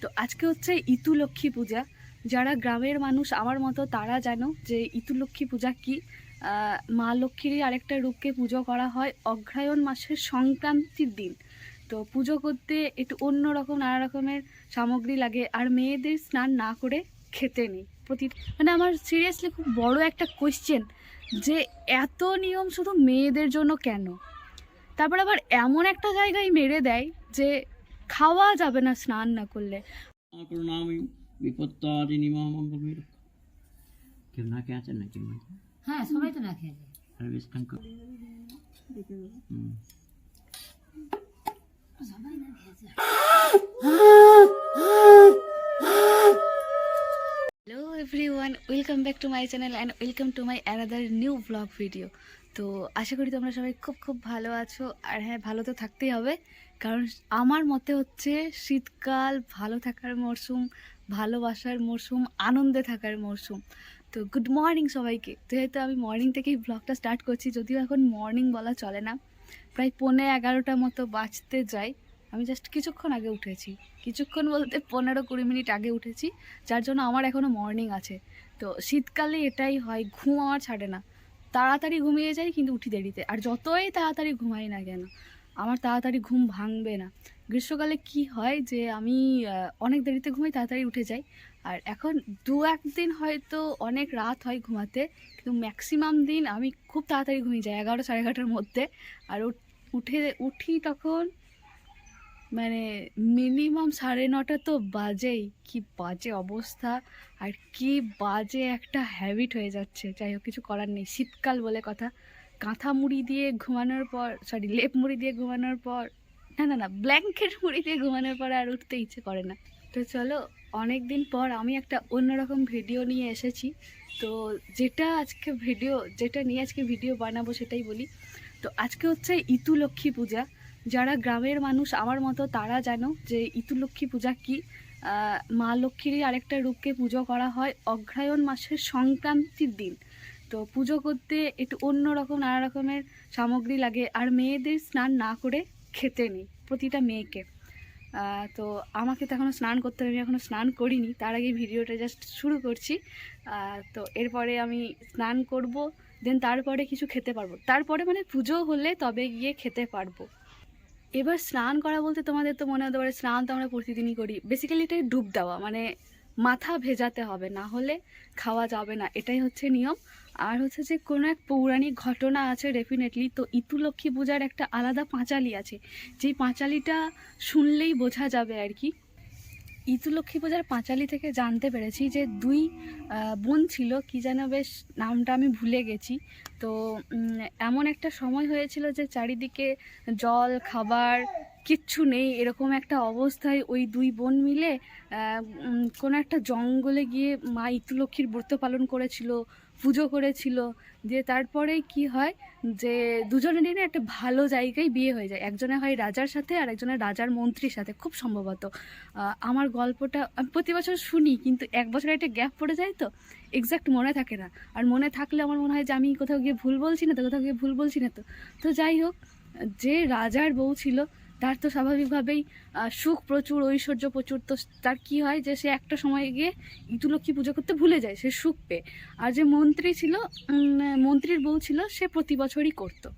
তো আজকে হচ্ছে ইতু লক্ষ্মী পূজা। যারা গ্রামের মানুষ আমার মতো তারা জানো যে ইতু লক্ষ্মী পূজা কি। মা লক্ষ্মীরই আরেকটা রূপকে পুজো করা হয় অগ্রহায়ণ মাসের সংক্রান্তির দিন। তো পুজো করতে একটু অন্য রকম নানা রকমের সামগ্রী লাগে, আর মেয়েদের স্নান না করে খেতে নেই। মানে আমার সিরিয়াসলি খুব বড় একটা কোয়েশ্চেন যে এত নিয়ম শুধু মেয়েদের জন্য কেন? তারপর আবার এমন একটা জায়গায় মেরে দেয় যে খাওয়া যাবে না স্নান না করলে। করুণামি বিপত্তারিণী মা মঙ্গলময়ী রক্ষা। কেউ না খেয়ে আছেন নাকি? হ্যাঁ, সবাই তো না খেয়ে যায়। আর বিস্কান কর। সবাই না খেয়ে যায়। Hello everyone, welcome back to my channel and welcome to my another new blog video. তো আশা করি তোমরা সবাই খুব খুব ভালো আছো। আর হ্যাঁ, ভালো তো থাকতেই হবে, কারণ আমার মতে হচ্ছে শীতকাল ভালো থাকার মরশুম, ভালোবাসার মরশুম, আনন্দে থাকার মরশুম। তো গুড মর্নিং সবাইকে। যেহেতু আমি মর্নিং থেকেই ব্লগটা স্টার্ট করছি, যদিও এখন মর্নিং বলা চলে না, প্রায় 11:30 মতো বাজতে যায়। আমি জাস্ট কিছুক্ষণ আগে উঠেছি, কিছুক্ষণ বলতে 15-20 মিনিট আগে উঠেছি, যার জন্য আমার এখনও মর্নিং আছে। তো শীতকালে এটাই হয়, ঘুম আমার ছাড়ে না। তাড়াতাড়ি ঘুমিয়ে যাই কিন্তু উঠি দেরিতে, আর যতই তাড়াতাড়ি ঘুমাই না কেন আমার তাড়াতাড়ি ঘুম ভাঙবে না। গ্রীষ্মকালে কি হয় যে আমি অনেক দেরিতে ঘুমাই, তাড়াতাড়ি উঠে যাই। আর এখন 2-1 দিন হয়তো অনেক রাত হয় ঘুমাতে, কিন্তু ম্যাক্সিমাম দিন আমি খুব তাড়াতাড়ি ঘুমিয়ে যাই 11-11:30 মধ্যে। আর উঠি তখন মানে মিনিমাম 9:30 তো বাজেই। কি বাজে অবস্থা, আর কি বাজে একটা হ্যাবিট হয়ে যাচ্ছে। যাই হোক, কিছু করার নেই, শীতকাল বলে কথা। কাঁথা মুড়ি দিয়ে ঘুমানোর পর, সরি লেপ মুড়ি দিয়ে ঘুমানোর পর, না ব্ল্যাঙ্কেট মুড়ি দিয়ে ঘুমানোর পর আর উঠতে ইচ্ছে করে না। তো চলো, অনেক দিন পর আমি একটা অন্যরকম ভিডিও নিয়ে এসেছি। তো যেটা নিয়ে আজকে ভিডিও বানাবো সেটাই বলি। তো আজকে হচ্ছে ইতু লক্ষ্মী পূজা। যারা গ্রামের মানুষ আমার মতো তারা জানো যে ইতু লক্ষ্মী পূজা কি। মা লক্ষ্মীরই আরেকটা রূপকে পুজো করা হয় অগ্রহায়ণ মাসের সংক্রান্তির দিন। তো পুজো করতে একটু অন্য রকম নানা রকমের সামগ্রী লাগে, আর মেয়েদের স্নান না করে খেতে নেই, প্রতিটা মেয়েকে। তো আমাকে তো এখনও স্নান করতে হবে, আমি এখনও স্নান করিনি। তার আগে ভিডিওটা জাস্ট শুরু করছি। তো এরপরে আমি স্নান করব, দেন তারপরে কিছু খেতে পারবো। তারপরে মানে পুজো হলে তবে গিয়ে খেতে পারবো। এবার স্নান করা বলতে তোমাদের তো মনে হতে পারে স্নান তো আমরা প্রতিদিনই করি। বেসিক্যালি এটাই ডুব দেওয়া, মানে মাথা ভেজাতে হবে, না হলে খাওয়া যাবে না, এটাই হচ্ছে নিয়ম। আর হচ্ছে যে কোনো এক পৌরাণিক ঘটনা আছে ডেফিনেটলি। তো ইতু লক্ষ্মী পূজার একটা আলাদা পাঁচালি আছে, যেই পাঁচালিটা শুনলেই বোঝা যাবে আর কি। ইতু লক্ষ্মী পূজার পাঁচালি থেকে জানতে পেরেছি যে দুই বোন ছিল, কি যেন বেশ নামটা আমি ভুলে গেছি। তো এমন একটা সময় হয়েছিল যে চারিদিকে জল খাবার কিচ্ছু নেই, এরকম একটা অবস্থায় ওই দুই বোন মিলে কোনো একটা জঙ্গলে গিয়ে মা ইতু লক্ষ্মীর ব্রত পালন করেছিল, পুজো করেছিল। দিয়ে তারপরে কি হয় যে দুজনেরই না একটা ভালো জায়গায় বিয়ে হয়ে যায়। একজনের হয় রাজার সাথে, আর একজনের রাজার মন্ত্রীর সাথে, খুব সম্ভবত। আমার গল্পটা আমি প্রতি বছর শুনি, কিন্তু এক বছর একটা গ্যাপ পড়ে যায়, তো এক্স্যাক্ট মনে থাকে না। আর মনে থাকলে আমার মনে হয় যে আমি কোথাও গিয়ে ভুল বলছি না তো। তো যাই হোক, যে রাজার বউ ছিল তার তো স্বাভাবিকভাবেই সুখ প্রচুর, ঐশ্বর্য প্রচুর। তো তার কি হয় যে সে একটা সময় গিয়ে ইতু লক্ষ্মী পুজো করতে ভুলে যায়, সে সুখ পেয়ে। আর যে মন্ত্রী ছিল, মন্ত্রীর বউ ছিল, সে প্রতি বছরই করতো।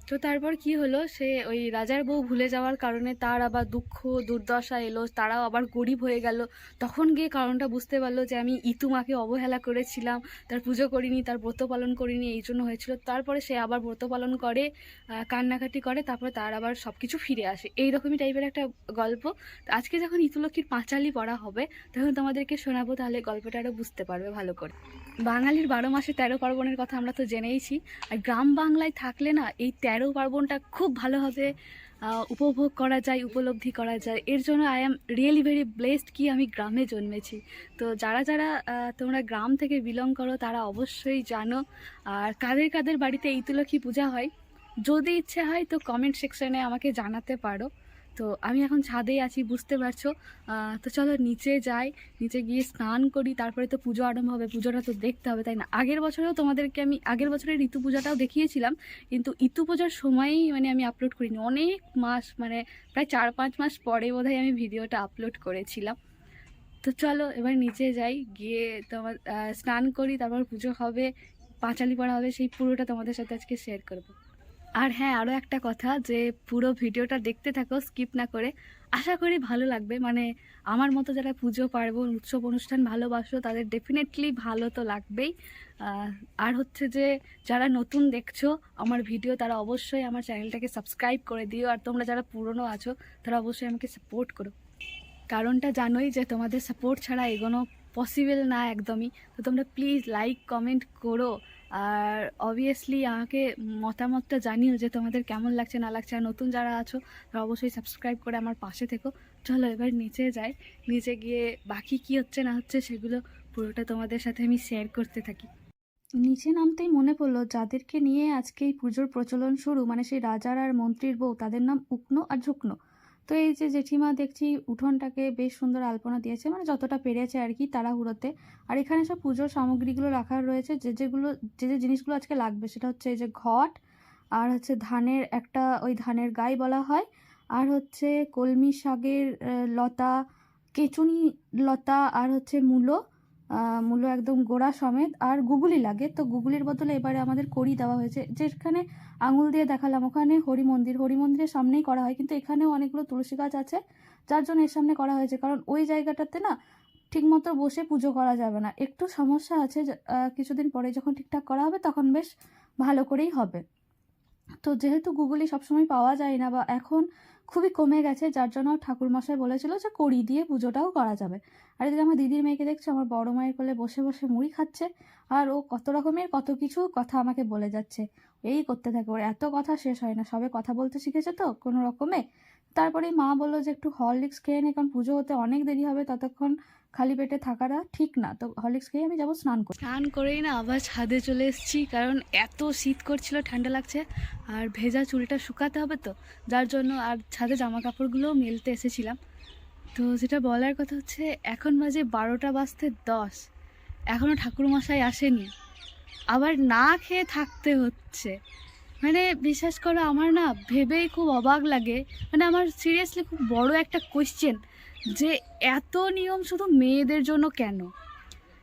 তো তারপর কি হলো, সে ওই রাজার বউ ভুলে যাওয়ার কারণে তার আবার দুঃখ দুর্দশা এলো, তারাও আবার গরিব হয়ে গেল। তখন গিয়ে কারণটা বুঝতে পারলো যে আমি ইতু মাকে অবহেলা করেছিলাম, তার পুজো করিনি, তার ব্রত পালন করিনি, এই জন্য হয়েছিল। তারপরে সে আবার ব্রত পালন করে, কান্নাকাটি করে, তারপরে তার আবার সব কিছু ফিরে আসে। এইরকমই টাইপের একটা গল্প। তো আজকে যখন ইতু লক্ষ্মীর পাঁচালি পড়া হবে তখন তোমাদেরকে শোনাবো, তাহলে গল্পটা আরও বুঝতে পারবে ভালো করে। বাঙালির 12 মাসে 13 পার্বণের কথা আমরা তো জেনেইছি। আর গ্রাম বাংলায় থাকলে না এই 13 পার্বণটা খুব ভালোভাবে উপভোগ করা যায়, উপলব্ধি করা যায়। এর জন্য I am really very blessed কি আমি গ্রামে জন্মেছি। তো যারা যারা তোমরা গ্রাম থেকে বিলং করো তারা অবশ্যই জানো। আর কাদের কাদের বাড়িতে ইতু লক্ষ্মী পূজা হয়, যদি ইচ্ছে হয় তো কমেন্ট সেকশনে আমাকে জানাতে পারো। তো আমি এখন ছাদেই আছি, বুঝতে পারছো। তো চলো নিচে যাই, নিচে গিয়ে স্নান করি, তারপরে তো পুজো আরম্ভ হবে। পুজোটা তো দেখতে হবে, তাই না? আগের বছরেও তোমাদেরকে আমি আগের বছরের ঋতু পূজাটাও দেখিয়েছিলাম, কিন্তু ইতু পূজার সময়ই মানে আমি আপলোড করিনি। অনেক মাস, মানে প্রায় 4-5 মাস পরে বোধহয় আমি ভিডিওটা আপলোড করেছিলাম। তো চলো এবার নিচে যাই, গিয়ে তোমার স্নান করি, তারপর পুজো হবে, পাঁচালি পড়া হবে, সেই পুরোটা তোমাদের সাথে আজকে শেয়ার করব। আর হ্যাঁ, আরও একটা কথা, যে পুরো ভিডিওটা দেখতে থাকো স্কিপ না করে, আশা করি ভালো লাগবে। মানে আমার মতো যারা পুজো পার্বণ উৎসব অনুষ্ঠান ভালোবাসো তাদের ডেফিনেটলি ভালো তো লাগবেই। আর হচ্ছে যে যারা নতুন দেখছো আমার ভিডিও, তারা অবশ্যই আমার চ্যানেলটাকে সাবস্ক্রাইব করে দিও, আর তোমরা যারা পুরনো আছো তারা অবশ্যই আমাকে সাপোর্ট করো। কারণটা জানোই যে তোমাদের সাপোর্ট ছাড়া এগোনো পসিবল না একদমই। তো তোমরা প্লিজ লাইক কমেন্ট করো, আর অবভিয়াসলি আমাকে মতামতটা জানিও যে তোমাদের কেমন লাগছে না লাগছে। আর নতুন যারা আছো তারা অবশ্যই সাবস্ক্রাইব করে আমার পাশে থেকো। চলো এবার নিচে যাই, নিচে গিয়ে বাকি কি হচ্ছে না হচ্ছে সেগুলো পুরোটা তোমাদের সাথে আমি শেয়ার করতে থাকি। নিচে নামতেই মনে পড়লো যাদেরকে নিয়ে আজকে এই পুজোর প্রচলন শুরু, মানে সেই রাজার আর মন্ত্রীর বউ, তাদের নাম উকনো আর ঝুকনো। তো এই যে জেঠিমা দেখছি উঠোনটাকে বেশ সুন্দর আলপনা দিয়েছে, মানে যতটা পেরেছে আর কি তাড়াহুড়োতে। আর এখানে সব পুজোর সামগ্রীগুলো রাখা রয়েছে, যে জিনিসগুলো আজকে লাগবে সেটা হচ্ছে এই যে ঘট, আর হচ্ছে ধানের একটা, ওই ধানের গাই বলা হয়, আর হচ্ছে কলমি শাকের লতা, কেচুনি লতা, আর হচ্ছে মূলো, মূলো একদম গোড়া সমেত, আর গুগলি লাগে। তো গুগলির বদলে এবারে আমাদের কড়ি দেওয়া হয়েছে। যেখানে আঙুল দিয়ে দেখালাম ওখানে হরি মন্দিরের সামনেই করা হয়, কিন্তু এখানেও অনেকগুলো তুলসী গাছ আছে যার জন্য এর সামনে করা হয়েছে, কারণ ওই জায়গাটাতে না ঠিকমতো বসে পুজো করা যাবে না, একটু সমস্যা আছে। কিছুদিন পরে যখন ঠিকঠাক করা হবে তখন বেশ ভালো করেই হবে। তো যেহেতু গুগলি সবসময় পাওয়া যায় না, বা এখন খুবই কমে গেছে, যার জন্য ঠাকুরমশাই বলেছিল যে কড়ি দিয়ে পুজোটাও করা যাবে। আর এদিকে আমার দিদির মেয়েকে দেখছে আমার বড় মায়ের কোলে বসে বসে মুড়ি খাচ্ছে, আর ও কত রকমের কত কিছু কথা আমাকে বলে যাচ্ছে। এই করতে থাকে, ওর এত কথা শেষ হয় না, সবে কথা বলতে শিখেছে তো কোনো রকমে। তারপরে মা বললো যে একটু হরলিক্স খেয়ে নে, কারণ পুজো হতে অনেক দেরি হবে, ততক্ষণ খালি পেটে থাকাটা ঠিক না। তো হরলিক্স খেয়ে আমি যাবো স্নান করতে। স্নান করেই না আবার ছাদে চলে এসেছি, কারণ এত শীত করছিল, ঠান্ডা লাগছে, আর ভেজা চুলটা শুকাতে হবে তো, যার জন্য আর ছাদে জামা কাপড়গুলোও মেলতে এসেছিলাম। তো যেটা বলার কথা হচ্ছে, এখন বাজে 12টা বাজতে 10, এখনও ঠাকুরমশাই আসেনি, আবার না খেয়ে থাকতে হচ্ছে। মানে বিশ্বাস করো, আমার না ভেবেই খুব অবাক লাগে। মানে আমার সিরিয়াসলি খুব বড় একটা কোয়েশ্চেন, যে এত নিয়ম শুধু মেয়েদের জন্য কেন?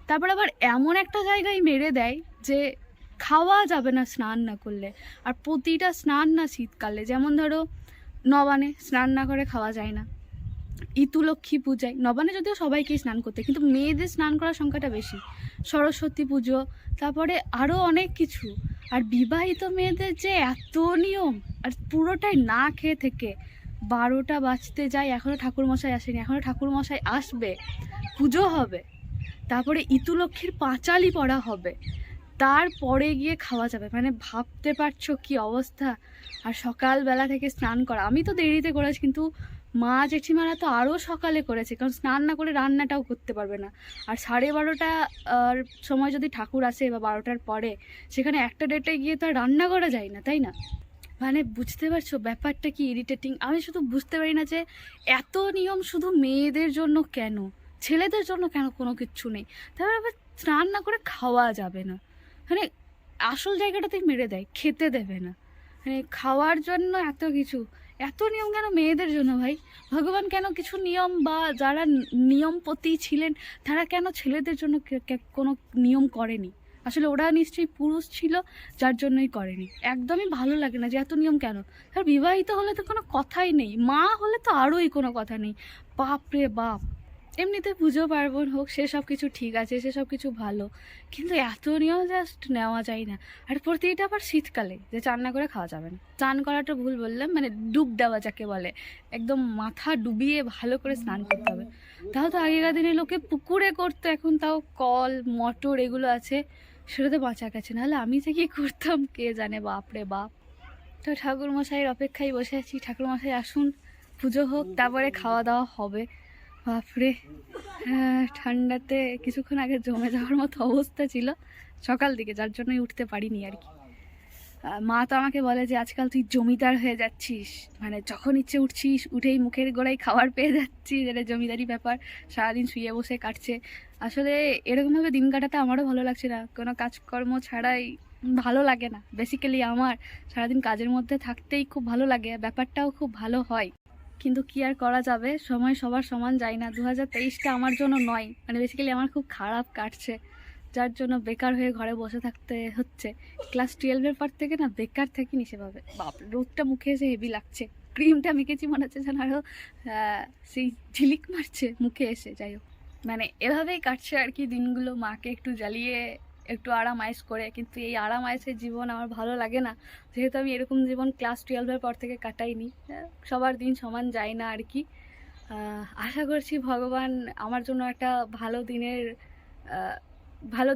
তারপর আবার এমন একটা জায়গায় মেরে দেয় যে খাওয়া যাবে না স্নান না করলে। আর প্রতিটা স্নান না শীতকালে, যেমন ধরো নবানে স্নান না করে খাওয়া যায় না, ইতুলক্ষ্মী পূজায় নবানে যদিও সবাইকেই স্নান করতে, কিন্তু মেয়েদের স্নান করার সংখ্যাটা বেশি, সরস্বতী পুজো, তারপরে আরও অনেক কিছু। আর বিবাহিত মেয়েদের যে এত নিয়ম, আর পুরোটাই না খেয়ে থেকে 12টা বাজতে যায়, এখনও ঠাকুরমশাই আসেনি, এখনও ঠাকুরমশাই আসবে, পুজো হবে, তারপরে ইতুলক্ষ্মীর পাঁচালি পড়া হবে, তারপরে গিয়ে খাওয়া যাবে। মানে ভাবতে পারছো কি অবস্থা। আর সকালবেলা থেকে স্নান করা, আমি তো দেরিতে করেছি, কিন্তু মা জেঠিমারা তো আরও সকালে করেছে, কারণ স্নান না করে রান্নাটাও করতে পারবে না। আর 12:30টার সময় যদি ঠাকুর আসে, বা 12টার পরে, সেখানে একটা ডেটে গিয়ে তো আর রান্না করা যায় না, তাই না? মানে বুঝতে পারছো ব্যাপারটা কি ইরিটেটিং। আমি শুধু বুঝতে পারি না যে এত নিয়ম শুধু মেয়েদের জন্য কেন, ছেলেদের জন্য কেন কোনো কিচ্ছু নেই। তারপরে আবার স্নান না করে খাওয়া যাবে না, মানে আসল জায়গাটাতেই মেরে দেয়, খেতে দেবে না। মানে খাওয়ার জন্য এত কিছু, এত নিয়ম কেন মেয়েদের জন্য ভাই? ভগবান কেন কিছু নিয়ম, বা যারা নিয়মপতি ছিলেন তারা কেন ছেলেদের জন্য কোনো নিয়ম করেনি? আসলে ওরা নিশ্চয়ই পুরুষ ছিল, যার জন্যই করেনি। একদমই ভালো লাগে না যে এত নিয়ম কেন। আর বিবাহিত হলে তো কোনো কথাই নেই, মা হলে তো আরোই কোনো কথা নেই, বাপ রে বাপ। এমনিতে পুজো পার্বণ হোক, সেসব কিছু ঠিক আছে, সেসব কিছু ভালো, কিন্তু এত নিয়ম জাস্ট নেওয়া যায় না। আর প্রতিটা আবার শীতকালে, যে চান না করে খাওয়া যাবে না। চান করাটা ভুল বললাম, মানে ডুব দেওয়া যাকে বলে, একদম মাথা ডুবিয়ে ভালো করে স্নান করতে হবে। তাও তো আগেকার দিনে লোকে পুকুরে করতো, এখন তাও কল মটর এগুলো আছে, সেটাতে বাঁচা গেছে, নাহলে আমি যে কি করতাম কে জানে, বাপরে বাপ। তো ঠাকুরমশাইয়ের অপেক্ষায় বসে আছি, ঠাকুরমশাই আসুন, পুজো হোক, তারপরে খাওয়া দাওয়া হবে। বাপরে, হ্যাঁ, ঠান্ডাতে কিছুক্ষণ আগে জমে যাওয়ার মতো অবস্থা ছিল সকাল দিকে, যার জন্যই উঠতে পারিনি আর কি। মা তো আমাকে বলে যে আজকাল তুই জমিদার হয়ে যাচ্ছিস, মানে যখন ইচ্ছে উঠছিস, উঠেই মুখের গোড়ায় খাবার পেয়ে যাচ্ছিস, এটা জমিদারি ব্যাপার, সারাদিন শুয়ে বসে কাটছে। আসলে এরকমভাবে দিন কাটাতে আমারও ভালো লাগছে না, কোনো কাজকর্ম ছাড়াই ভালো লাগে না। বেসিক্যালি আমার সারাদিন কাজের মধ্যে থাকতেই খুব ভালো লাগে, ব্যাপারটাও খুব ভালো হয়। কিন্তু কি আর করা যাবে, সময় সবার সমান যায় না। 2023টা আমার জন্য নয়, মানে বেসিক্যালি আমার খুব খারাপ কাটছে, যার জন্য বেকার হয়ে ঘরে বসে থাকতে হচ্ছে। ক্লাস 12-এর পর থেকে না বেকার থাকিনি সেভাবে। বাপ, রোদটা মুখে এসে হেভি লাগছে, ক্রিমটা মেখেছি মনে হচ্ছে যেন আরও সেই ঝিলিক মারছে মুখে এসে। যাই হোক, মানে এভাবেই কাটছে আর কি দিনগুলো, মাকে একটু জ্বালিয়ে একটু আরাম আয়েশ করে। কিন্তু এই আরাম আয়েসের জীবন আমার ভালো লাগে না, যেহেতু আমি এরকম জীবন ক্লাস 12-এর পর থেকে কাটাইনি। সবার দিন সমান যায় না আর কি। আশা করছি ভগবান আমার জন্য একটা ভালো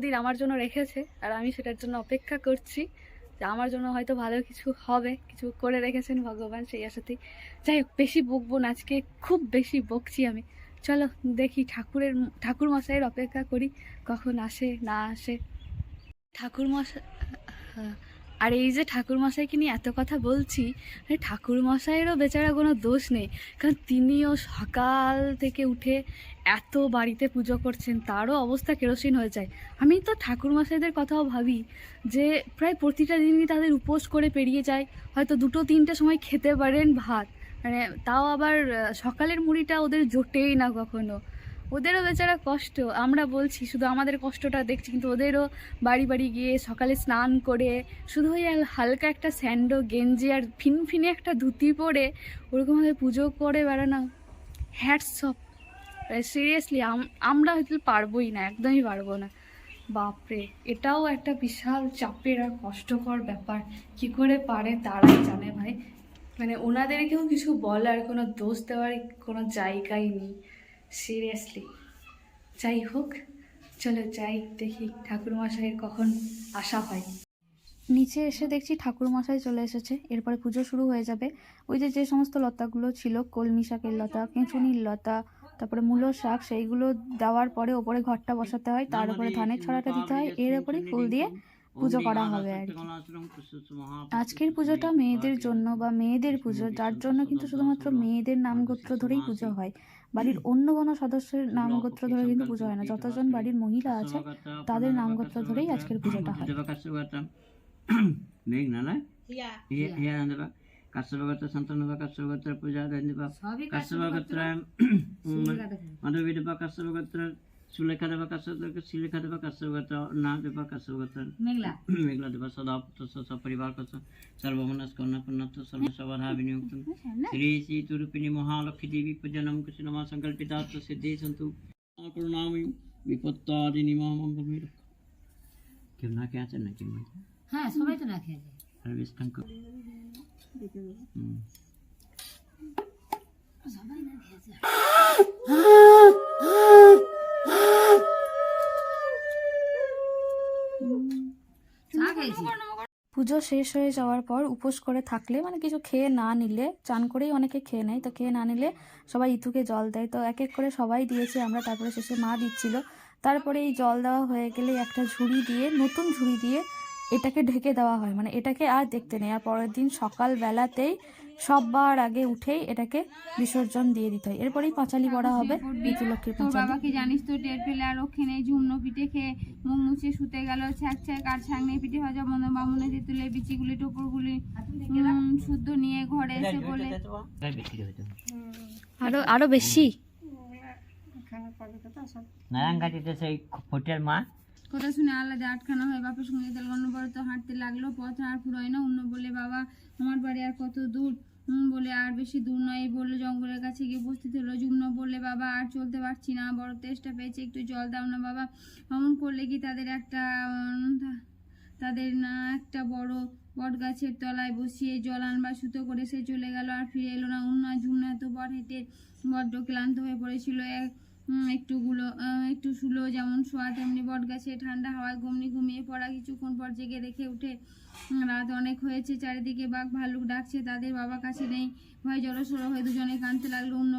দিন আমার জন্য রেখেছে, আর আমি সেটার জন্য অপেক্ষা করছি যে আমার জন্য হয়তো ভালো কিছু হবে, কিছু করে রেখেছেন ভগবান, সেই আশাতেই। যাই হোক, বেশি বকবো না আজকে, খুব বেশি বকছি আমি। চলো দেখি ঠাকুর মশাইয়ের অপেক্ষা করি কখন আসে না আসে ঠাকুর মশাই। আর এই যে ঠাকুর মশাইকে নিয়ে এত কথা বলছি, ঠাকুর মশাইয়েরও বেচারা কোনো দোষ নেই, কারণ তিনিও সকাল থেকে উঠে এত বাড়িতে পুজো করছেন, তারও অবস্থা কেরোসিন হয়ে যায়। আমি তো ঠাকুর মশাইদের কথাও ভাবি যে প্রায় প্রতিটা দিনই তাদের উপোস করে পেরিয়ে যায়, হয়তো 2-3টে সময় খেতে পারেন ভাত, মানে তাও আবার সকালের মুড়িটা ওদের জোটেই না কখনো। ওদেরও বেচারা কষ্ট, আমরা বলছি শুধু আমাদের কষ্টটা দেখছি, কিন্তু ওদেরও বাড়ি বাড়ি গিয়ে সকালে স্নান করে শুধু ওই হালকা একটা স্যান্ডো গেঞ্জি আর ফিনফিনে একটা ধুতি পরে ওরকমভাবে পুজো করে বেড়ানো, হ্যাটস অফ। সিরিয়াসলি আমরা হয়তো পারবোই না, একদমই পারবো না। বাপরে, এটাও একটা বিশাল চাপের আর কষ্টকর ব্যাপার, কি করে পারে তারাই জানে ভাই। মানে ওনাদেরকেও কিছু বলার, কোনো দোষ দেওয়ার কোনো জায়গাই নেই, সিরিয়াসলি। যাই হোক, চলো যাই, দেখি ঠাকুরমশাইয়ের কখন আসা হয়। নিচে এসে দেখছি ঠাকুরমশাই চলে এসেছে, এরপরে পুজো শুরু হয়ে যাবে। ওই যে সমস্ত লতাগুলো ছিল, কলমি শাকের লতা, কেঁচুনির লতা, তারপরে মূলো শাক, সেইগুলো দেওয়ার পরে ওপরে ঘরটা বসাতে হয়, তার উপরে ধানের ছড়াটা দিতে হয়, এর উপরে ফুল দিয়ে পুজো করা হবে আর কি। আজকের পুজোটা মেয়েদের জন্য বা মেয়েদের পুজো, যার জন্য কিন্তু শুধুমাত্র মেয়েদের নামগোত্র ধরেই পুজো হয়, বাড়ির অন্য কোনো সদস্যের নামগোত্র ধরে কিন্তু পুজো হয় না। যতজন বাড়ির মহিলা আছে তাদের নামগোত্র ধরেই আজকের পুজোটা হয়। মেঘ না না ইয়া আনবা কাশ্যপগোত্র সন্তানবা কাশ্যপগোত্র পূজা দেবা কাশ্যপগোত্র মাধবী দেবা কাশ্যপগোত্র সুলেখা দেবা কাশ্যপগোত্র শিলেখা দেবা কাশ্যপগোত্র না দেবা কাশ্যপগোত্র মেঘলা দেবা সদা পুত্র সপরিবার কস সর্বমনস কন্যা পুণ্যত্ব সর্বসবাধা বিনিয়োক্তম শ্রী শ্রী তুরুপিনী মহালক্ষ্মী দেবী পূজনম কৃষ্ণমা সংকল্পিতার্থ সিদ্ধি সন্তু করুণামি বিপত্তারিণী মহামঙ্গলময়ী রক্ষা। কেউ না কে আছেন নাকি? হ্যাঁ, সবাই তো না খেয়ে যায়। আর বিষ্ণু সবাই না খেয়ে যায়। চা খেয়েছি। পুজো শেষ হয়ে যাওয়ার পর উপোস করে থাকলে, মানে কিছু খেয়ে না নিলে, চান করেই অনেকে খেয়ে নেয়, তো খেয়ে না নিলে সবাই ইতুকে জল দেয়। তো এক এক করে সবাই দিয়েছে আমরা, তারপরে শেষে মা দিচ্ছিল। তারপরে এই জল দেওয়া হয়ে গেলে একটা ঝুড়ি দিয়ে, নতুন ঝুড়ি দিয়ে এটাকে ঢেকে দেওয়া হয়, মানে এটাকে আর দেখতে নেই। আর পরের দিন সকালবেলাতেই সবার আগে উঠেই এটাকে বিসর্জন দিয়ে দিতে হয়। এরপরেই পাঁচালি পড়া হবে, ইতু লক্ষ্মীর তোর পাঁচালি। বাবাকে জানিস তো টের পেলে আর ওখানে ঝুমনো পিঠে খেয়ে মুখ মুছে শুতে গেল, ছ্যাঁক ছ্যাঁক আর ছাংনে পিঠে ভাজা মনে বামুনে তেঁতুলের বিচিগুলি টোপরগুলি শুদ্ধ নিয়ে ঘরে এসে বলে আরো বেশি নারায়ণঘাটিতে সেই ফটিয়ার মা কথা শুনে আলাদা আটখানা হয়ে বাপের সঙ্গে তেল অন্নবরত হাঁটতে লাগলো। পথ আর ফুরোয় না। অন্য বলে, বাবা আমার বাড়ি আর কত দূর? বলে, আর বেশি দূর নয়। এই বললো জঙ্গলের কাছে গিয়ে উপস্থিত হলো। যুগ্ন বললে, বাবা আর চলতে পারছি না, বড় তেষ্টা পেয়েছে, একটু জল দাও না বাবা। অমন করলে কি তাদের না একটা বড় বট গাছের তলায় বসিয়ে জল আনবার সুতো করে সে চলে গেল, আর ফিরে এলো না। অন্য ঝুমনা তো বট হেঁটে বড্ড ক্লান্ত হয়ে পড়েছিল। একটু শুলো যেমন শোয়া তেমনি বট গাছে ঠান্ডা হাওয়ায় ঘুমিয়ে পড়া। কিছুক্ষণ পর জেগে দেখে উঠে রাত অনেক হয়েছে, চারিদিকে বাঘ ভাল্লুক ডাকছে, তাদের বাবা কাছে নেই। ভয় জড়সড় হয়ে দুজনে কাঁদতে লাগলো। অন্য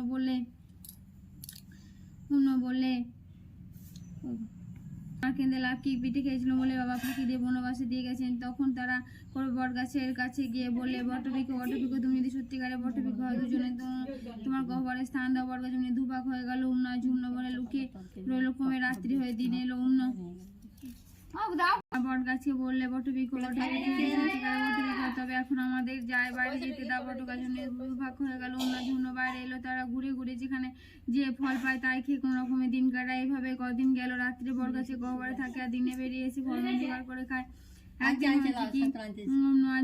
বললে আর কেঁদে লাভ কি? পিঠে খেয়েছিল বলে বাবা ফাঁকি দিয়ে বনবাসে দিয়ে গেছেন। তখন তারা বট গাছের কাছে গিয়ে বললে, বটবৃক্ষ তুমি যদি সত্যিকারে বটবৃক্ষ হয়, দুজনে তোমার গহ্বরে স্থান দাও। বট গাছ দুভাগ হয়ে গেল। ঝুমনা বলে লুকিয়ে রইল। ক্রমে রাত্রি হয়ে দিন এলো। বট গাছকে বললে বটবৃক্ষ তবে এখন আমাদের যায় বাড়ি যেতে দাও। বট গাছ ভাগ হয়ে গেল, অন্য ঝুনো বাইরে এলো। তারা ঘুরে ঘুরে যেখানে যে ফল পায় তাই খেয়ে কোনো রকমের দিন কাটায়। এইভাবে কদিন গেল। রাত্রে বট গাছে গহ্বরে থাকে আর দিনে বেরিয়ে এসে ফল জোগাড় করে খায়।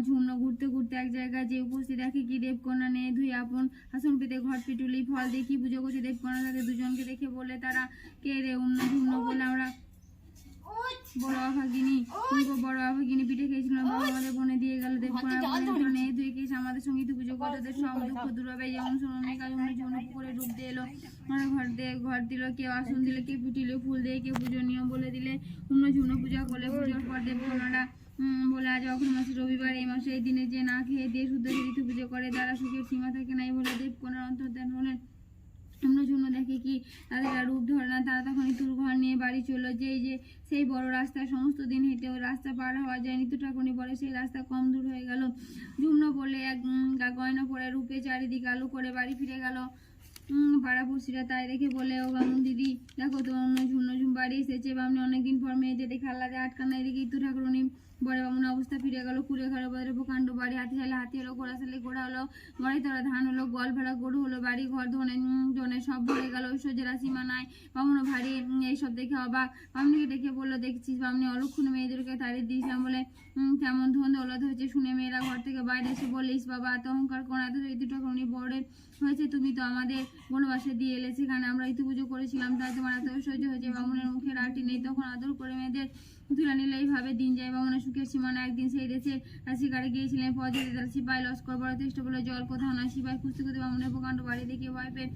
ঝুনো ঘুরতে ঘুরতে এক জায়গায় যে উপস্থিত দেখে কি দেবকন্যা নেই ধুয়ে আপন আসন পেতে ঘট পিটুলি ফল দেখি পুজো করছে। দেবকন্যা তাদের দুজনকে দেখে বলে তারা কে রে? অন্য ঝুনো বলে আমরা বড় অভাগিনী পিঠে খেয়েছিলাম, বাবা আমাদের বনে দিয়ে গেল। দেবকন্যা নেই ধুয়ে খেয়েছে আমাদের সঙ্গীত পুজো করে তাদের সব দুঃখ দূর হবে। যেমন শ্রমিকা ঝুনো পুকুরে ডুব দিয়ে এলো, ঘর দিল, কেউ আসন দিলে, কেউ পিটিল, ফুল দিয়ে, কেউ পুজোর নিয়ম বলে দিলে। অন্য ঝুনো পূজা করলে পুজোর পর দেবকন্যারা বলে আজ অগ্রহ মাসের রবিবার, এই মাসে এই দিনে যে না খেয়ে দিয়ে শুদ্ধ ঋতু পুজো করে তারা সুখের সীমা থাকে নাই বলে দেবকন্যার অন্তর্ধান হলেন। অন্য ঝুনো দেখে কি তাদের আর রূপ ধরে না। তারা তখন ইতুর ঘর নিয়ে বাড়ি চললো। যে সেই বড় রাস্তায় সমস্ত দিন হেঁটে ওই রাস্তা পার হওয়া যায়। নিতু ঠাকুরনি পরে সেই রাস্তা কম দূর হয়ে গেল। ঝুমনো বলে এক গয়না পরে রূপে চারিদিকে আলো করে বাড়ি ফিরে গেল। পাড়াপড়শিরা তাই দেখে বলে, ও বামুন দিদি দেখো তো অন্য ঝুম বাড়ি এসেছে। বামনি অনেকদিন পর মেয়েদের দেখে আল্লাদে আটকানা। এদিকে ইতু ঠাকুরনি বড় বামুন অবস্থা ফিরে গেল। কুড়ে ঘরে বদলে প্রকাণ্ড বাড়ি, হাতি চালে হাতি হলো, ঘোড়া চালে ঘোড়া হলো, ঘরে তোরা ধান হলো, গোয়াল ভেড়া গরু হলো, বাড়ি ঘর ধনে সব ভরে গেল। ঐশ্বর্যের সীমা নাই। বামুনও ভারী এইসব দেখে অবাক। বামনিকে ডেকে বললো, দেখছিস বামনি অলক্ষণ মেয়েদেরকে তাড়িয়ে দিয়েছিলাম বলে কেমন ধন দৌলত হয়েছে শুনে মেয়েরা ঘর থেকে বাইরে এসে বলিস বাবা এত অহংকার কোন? এত ইতু ঠাকুরনি বড় হয়েছে, তুমি তো আমাদের বনবাসে দিয়ে এলে, সেখানে আমরা ইতু পুজো করেছিলাম, তাই তোমার এত ঐশ্বর্য হয়েছে। বামুনের মুখে রাটি নেই, তখন আদর করে মেয়েদের তুলে নিলে এইভাবে দিন যায়। বামুনের সুখের সীমানা। একদিন সেই দেশে শিকারে গিয়েছিলেন। পর যেতে তারা সিপাই লস্কর বড় চেষ্টা বলে জল কোথাও নয়। সিপাই খুঁজতে খুঁজতে বামুনের প্রকাণ্ড বাড়ি দেখে ভয় পেয়ে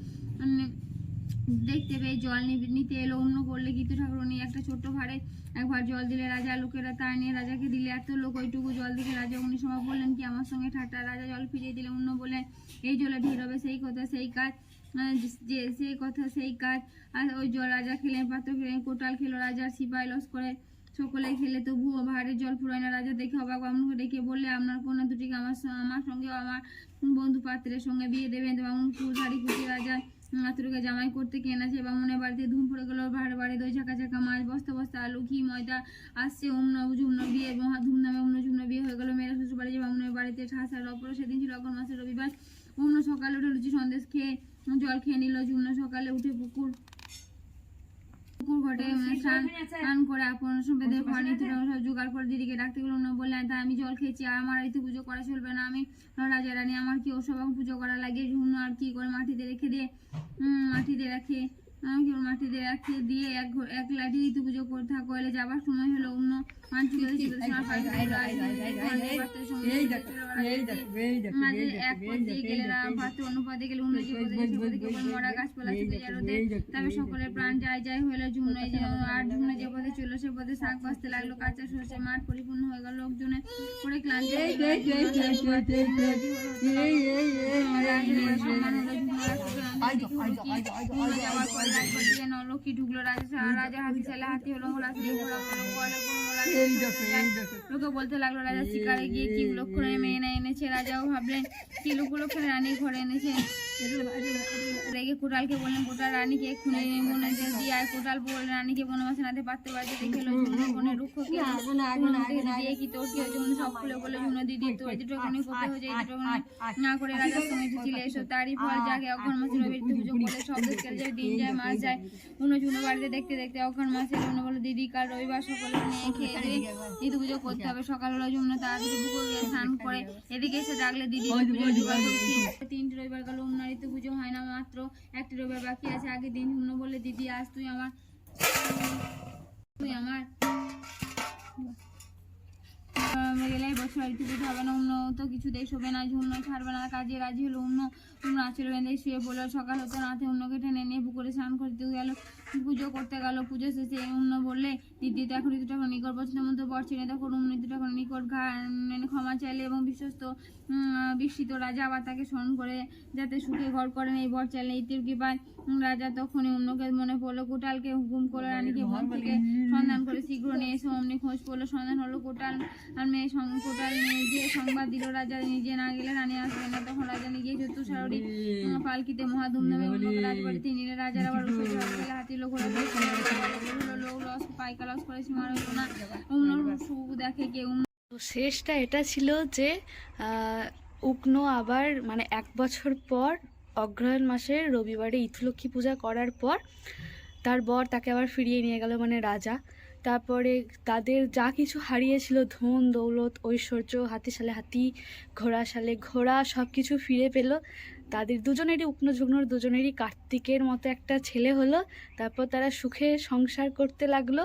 দেখতে পেয়ে জল নিতে এলো। অন্য করলে গীতু ঠাকুরনি একটা ছোট্ট ভাড়ে একবার জল দিলে রাজা, লোকেরা তা নিয়ে রাজাকে দিলে। এত লোক ওইটুকু জল দেখে রাজা উনি সময় বললেন কি আমার সঙ্গে ঠাট্টা? রাজা জল ফিরিয়ে দিলে। অন্য বলে এই জলে ঢের হবে, সেই কথা সেই কাজ, যে সেই কথা সেই কাজ। আর ওই জল রাজা খেলেন, পাত্র খেলেন, কোটাল খেলো রাজার সিপাই লস্করে সকলে খেলে, তবুও ভাড়ের জল ফুরায় না। রাজা দেখে অবাক। বামুনকে ডেকে বললে, আপনার কন্যা দুটিকে আমার সঙ্গে আমার বন্ধু পাত্রের সঙ্গে বিয়ে দেবেন। বামুন শাড়ি খুঁজে রাজা আতুরকে জামাই করতে কেনাছে। বামুনের বাড়িতে ধুম পড়ে গেল। ভাড়ের বাড়ি দই ঝাঁকা ঝাঁকা মাছ, বস্তা বস্তা আলু, ঘি ময়দা আসছে। ঝুমনো বিয়ে মহা ধুমধামে ঝুমনো বিয়ে হয়ে গেল। মেয়েরা শ্বশুর বাড়ি যে বামুনের বাড়িতে ঠাসার অপর। সেদিন ছিল অগ্রহ মাসের রবিবার। অন্য সকালে উঠে লুচি সন্দেশ খেয়ে জল খেয়ে নিল। ঝুমনো সকালে উঠে পুকুর ঘটে স্নান করে আপন সম্পদের ঘর নিতে সব জোগাড় করে দিদিকে ডাকতে গেল। অন্য বললেন, তা আমি জল খেয়েছি আর আমার ঋতু পুজো করা চলবে না, আমি রাজা রানী, আমার কি ওসব পুজো করা লাগে? ঝুমনো আর কি করে মাটিতে রেখে দিয়ে এক লাঠি ঋতু পুজো করতে থাকলে যাবার সময় হলো। অন্য সকলের প্রাণ যায় যায় হলো। ঝুমনো আর ঝুমনো যে পথে চলল সে পথে শাক বাঁচতে লাগলো। কাঁচা সরষে মাঠ পরিপূর্ণ হয়ে গেল। লোকজনে করে ক্লান্ত নলক্ষী ঢুকলো। রাজা হাতি ছেলে হাতি হলো, লোকে বলতে লাগলো রাজা শিকারে গিয়ে কি লক্ষণের মেয়ে না এনেছে। রাজাও ভাবলেন কি লক্ষণের রানীর ঘরে এনেছে। রেগে কোটালকে বললেন, কোটাল রানীকে খুনে মনে দিয়ে আর কোটাল বললেন রানীকে বনবাসে নাতে পারতে পারতে দেখেলো ঝুমনো রুক্ষকে দিয়ে কি তোর কি হয়েছে? সব খুলে বলে ঝুমনো দিদি তো এই দুটো কোনে কোপে হয়ে যায়, দুটো না করে রাজার সঙ্গে ছিল এসো। তারই ফল জাগে অগ্রহণ মাসের রবির পুজো করলে সব দেশ কেটে যায়, দিন যায় মাস যায়। ঝুনো বাড়িতে দেখতে দেখতে অগ্রহণ মাসে ঝুনো বলে দিদি কাল রবিবার সকলে নিয়ে খেয়ে দিয়ে ঋতু পুজো করতে হবে। সকাল হলো ঝুনো তাড়াতাড়ি পুকুর গিয়ে স্নান করে এদিকে এসে ডাকলে দিদি তিনটি রবিবার গেল। অন্য ঋতু পুজো হয় না, মাত্র একটি রবিবার বাকি আছে। আগের দিন ঝুনো বলে দিদি আজ তুই আমার গেলে বছর ঋতু পুজো হবে না, অন্য তো কিছুতেই শোবে না। ঝুনো ছাড়বে না, কাজে রাজি হলো। অন্য আঁচল বেঁধে শুয়ে পড়লো। সকাল হতে রাতে অন্যকে টেনে নিয়ে পুকুরে স্নান করতে গেল, পুজো করতে গেল। পুজো শেষে অন্য বললে দিদি তো এখন ঋতুটা নিকট বছরের মধ্যে বর ছেড়ে দেখো ঋতুটা নিকট ক্ষমা চাইলে এবং বিশ্বস্ত বিস্মিত রাজা আবার তাকে স্মরণ করে যাতে সুখে ঘর করেন এই বর চাইলে ইতির কৃপায়। রাজা তখনই অন্যকে মনে পড়লো। কোটালকে হুকুম করলো রানীকে বন থেকে সন্ধান করে শীঘ্র নিয়ে এসে অমনি খোঁজ পড়লো। সন্ধান হলো কোটাল আর মেয়ে কোটাল যে সংবাদ দিল রাজা নিজে না গেলে রানী আসবে না। তখন রাজা গিয়ে চতুর্শারী পালকিতে মহা ধুমধামে অন্য রাজবাড়িতে নিলে। রাজার আবার হাতি লোক পাইকা লস করে সীমা রইল না, অন্য সুখ দেখে কেউ। তো শেষটা এটা ছিল যে উগ্ন আবার মানে 1 বছর পর অগ্রহায়ণ মাসের রবিবারে ইতুলক্ষ্মী পূজা করার পর তার বর তাকে আবার ফিরিয়ে নিয়ে গেল, মানে রাজা। তারপরে তাদের যা কিছু হারিয়েছিল, ধন দৌলত ঐশ্বর্য, হাতিশালে হাতি, ঘোড়াশালে ঘোড়া, সব কিছু ফিরে পেল। তাদের দুজনেরই উগ্নঝুগ্নর দুজনেরই কার্তিকের মতো একটা ছেলে হলো। তারপর তারা সুখে সংসার করতে লাগলো।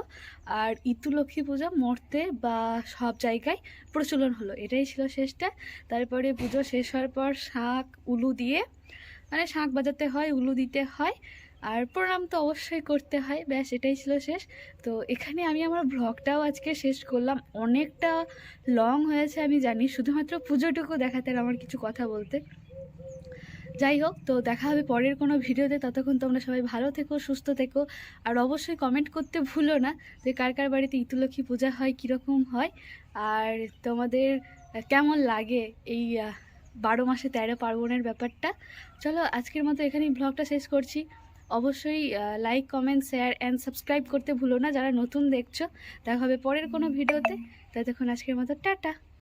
আর ইতুলক্ষ্মী পূজা মর্তে বা সব জায়গায় প্রচলন হলো। এটাই ছিল শেষটা। তারপরে পুজো শেষ হওয়ার পর শাঁখ উলু দিয়ে, মানে শাঁখ বাজাতে হয়, উলু দিতে হয়, আর প্রণাম তো অবশ্যই করতে হয়। ব্যাস এটাই ছিল শেষ। তো এখানে আমি আমার ব্লগটাও আজকে শেষ করলাম। অনেকটা লং হয়েছে আমি জানি, শুধুমাত্র পুজোটুকু দেখাতে আর আমার কিছু কথা বলতে। যাই হোক, তো দেখা হবে পরের কোনো ভিডিওতে। ততক্ষণ তোমরা সবাই ভালো থেকো, সুস্থ থেকো, আর অবশ্যই কমেন্ট করতে ভুলো না যে কার কার বাড়িতে ইতুলক্ষ্মী পূজা হয়, কীরকম হয়, আর তোমাদের কেমন লাগে এই 12 মাসে 13 পার্বণের ব্যাপারটা। চলো আজকের মতো এখানেই ব্লগটা শেষ করছি। অবশ্যই like, comment, share and subscribe করতে ভুলো না যারা নতুন দেখছো। দেখা হবে পরের কোনো ভিডিওতে। ততক্ষণ আজকের মতো টাটা।